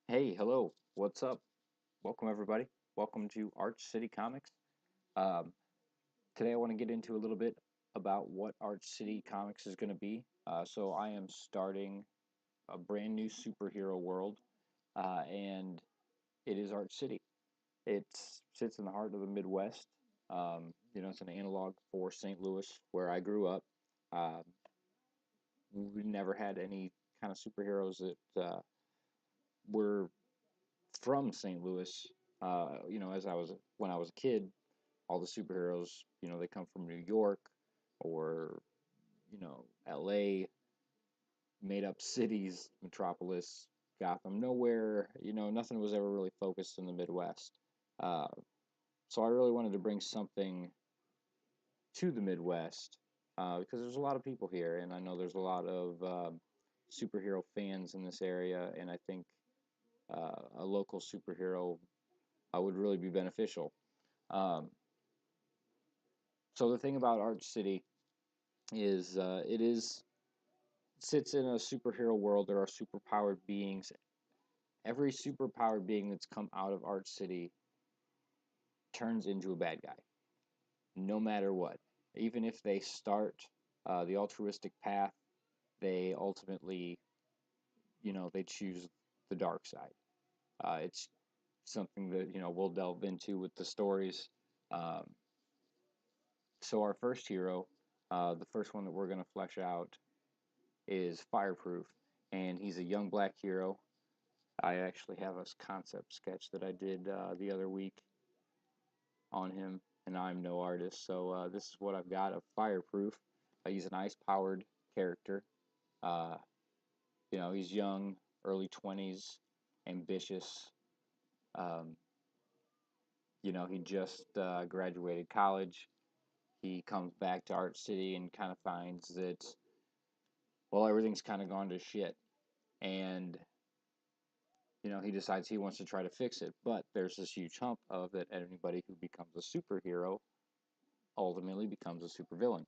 Hey, hello, what's up? Welcome, everybody. Welcome to Arch City Comics. Um, Today, I want to get into a little bit about what Arch City Comics is going to be. So, I am starting a brand new superhero world, and it is Arch City. It sits in the heart of the Midwest. It's an analog for St. Louis, where I grew up. Uh, we never had any kind of superheroes that were from St. Louis. As I was when I was a kid, all the superheroes, they come from New York or L.A. made up cities, Metropolis, Gotham. Nowhere, nothing was ever really focused in the Midwest. Uh, so I really wanted to bring something to the Midwest because there's a lot of people here, and I know there's a lot of superhero fans in this area, and I think a local superhero would really be beneficial. Um, so the thing about Arch City is it sits in a superhero world. There are superpowered beings. Every superpowered being that's come out of Arch City turns into a bad guy, no matter what. Even if they start the altruistic path, they ultimately, they choose the dark side. It's something that we'll delve into with the stories. Um, so our first hero, the first one that we're going to flesh out, is Fireproof, and he's a young black hero. I actually have a concept sketch that I did the other week on him, and I'm no artist, so this is what I've got of Fireproof. He's an ice-powered character. Uh, he's young, early 20s, ambitious. Um, he just graduated college. He comes back to Art City and kind of finds that, well, everything's kind of gone to shit. And he decides he wants to try to fix it. But there's this huge hump of that anybody who becomes a superhero ultimately becomes a supervillain.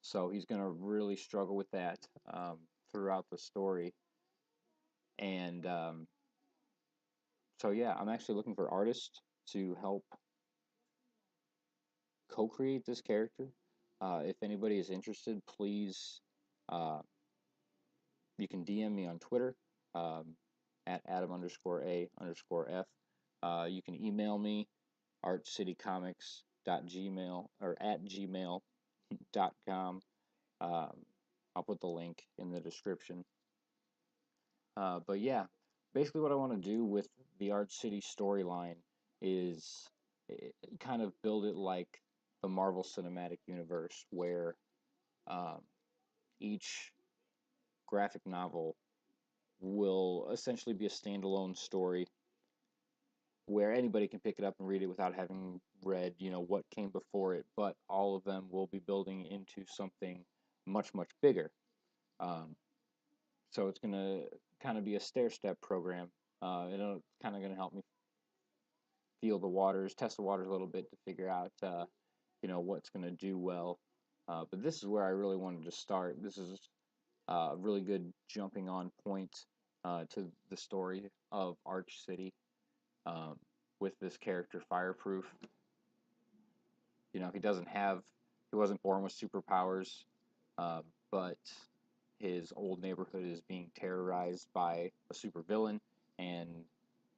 So he's going to really struggle with that throughout the story. And so, yeah, I'm actually looking for artists to help co create this character. If anybody is interested, please, uh, you can DM me on Twitter um, at Adam underscore A underscore F. You can email me artcitycomics.gmail or at gmail.com. I'll put the link in the description. But yeah, basically what I want to do with the Arch City storyline is kind of build it like the Marvel Cinematic Universe, where um, each graphic novel will essentially be a standalone story where anybody can pick it up and read it without having read, what came before it, but all of them will be building into something much, much bigger. Um, so it's going to kind of be a stair step program. It's kind of going to help me feel the waters, test the waters a little bit to figure out, what's going to do well. But this is where I really wanted to start. This is a really good jumping on point to the story of Arch City um, with this character, Fireproof. He doesn't have, he wasn't born with superpowers, but his old neighborhood is being terrorized by a supervillain, and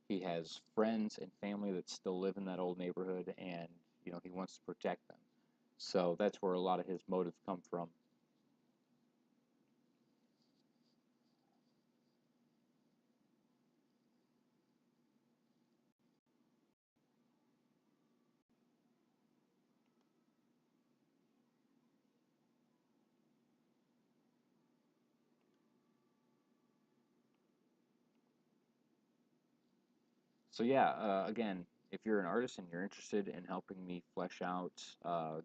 he has friends and family that still live in that old neighborhood, and he wants to protect them. So that's where a lot of his motives come from. So yeah, again, if you're an artist and you're interested in helping me flesh out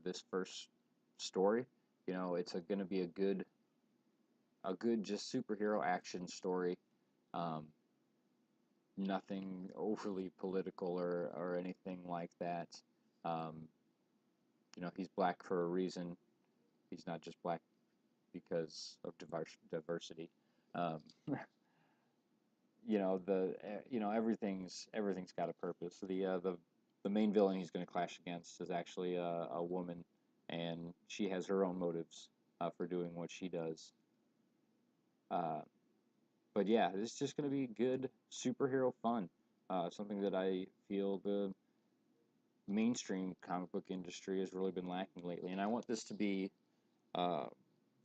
this first story, it's going to be a good just superhero action story. Um, Nothing overly political or anything like that. Um, he's black for a reason. He's not just black because of diversity. Um, everything's got a purpose. The main villain he's going to clash against is actually a woman, and she has her own motives for doing what she does. Uh, but yeah, it's just going to be good superhero fun. Something that I feel the mainstream comic book industry has really been lacking lately, and I want this to be, uh,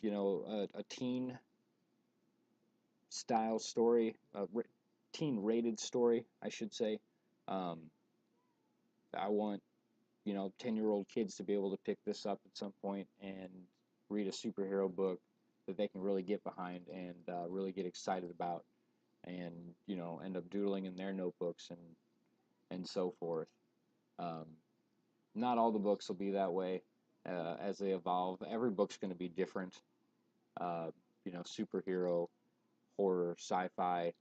a teen style story, teen rated story, I should say. Um, I want 10-year-old kids to be able to pick this up at some point and read a superhero book that they can really get behind and really get excited about, and end up doodling in their notebooks and so forth. Um, Not all the books will be that way as they evolve. Every book's going to be different. Uh, Superhero, horror, sci-fi.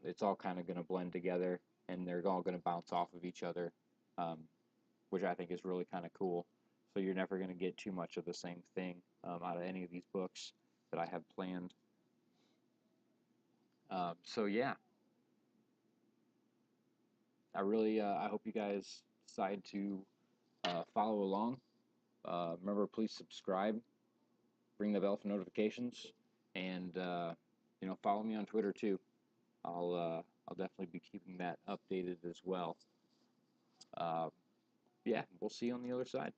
It's all kind of going to blend together, and they're all going to bounce off of each other, um, which I think is really kind of cool. So you're never going to get too much of the same thing out of any of these books that I have planned. So yeah, I hope you guys decide to follow along. Remember, please subscribe, ring the bell for notifications, and follow me on Twitter too. I'll definitely be keeping that updated as well. Uh, yeah, we'll see you on the other side.